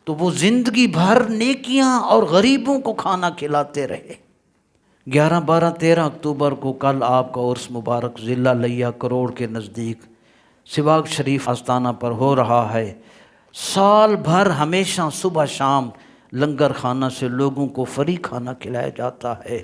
تو وہ زندگی بھر نیکیاں اور غریبوں کو کھانا کھلاتے رہے۔ 11، 12، 13 اکتوبر کو کل آپ کا عرس مبارک ضلع لیا کروڑ کے نزدیک سواگ شریف آستانہ پر ہو رہا ہے۔ سال بھر ہمیشہ صبح شام لنگر خانہ سے لوگوں کو فری کھانا کھلایا جاتا ہے،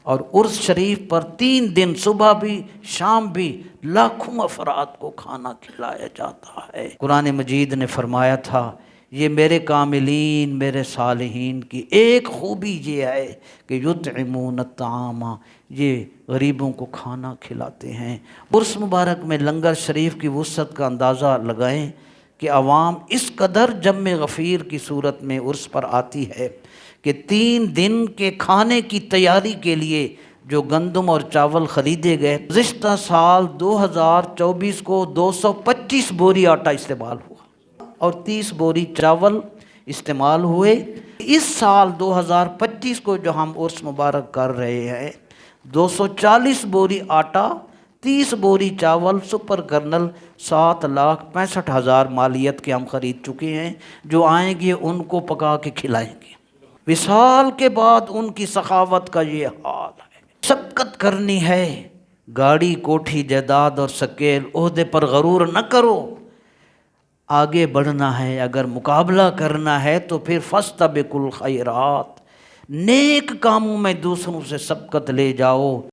اور عرس شریف پر 3 دن صبح بھی شام بھی لاکھوں افراد کو کھانا کھلایا جاتا ہے۔ قرآن مجید نے فرمایا تھا یہ میرے کاملین، میرے صالحین کی ایک خوبی یہ ہے کہ یطعمون الطعام، یہ غریبوں کو کھانا کھلاتے ہیں۔ عرس مبارک میں لنگر شریف کی وسعت کا اندازہ لگائیں کہ عوام اس قدر جم غفیر کی صورت میں عرس پر آتی ہے کہ 3 دن کے کھانے کی تیاری کے لیے جو گندم اور چاول خریدے گئے، گزشتہ سال 2024 کو 225 بوری آٹا استعمال ہوا اور 30 بوری چاول استعمال ہوئے۔ اس سال 2025 کو جو ہم عرس مبارک کر رہے ہیں، 240 بوری آٹا، 30 بوری چاول، سپر کرنل 7,65,000 مالیت کے ہم خرید چکے ہیں، جو آئیں گے ان کو پکا کے کھلائیں گے۔ وصال کے بعد ان کی سخاوت کا یہ حال ہے۔ سبقت کرنی ہے، گاڑی کوٹھی جائیداد اور سکیل عہدے پر غرور نہ کرو۔ آگے بڑھنا ہے، اگر مقابلہ کرنا ہے تو پھر فاستبقوا الخیرات، نیک کاموں میں دوسروں سے سبقت لے جاؤ۔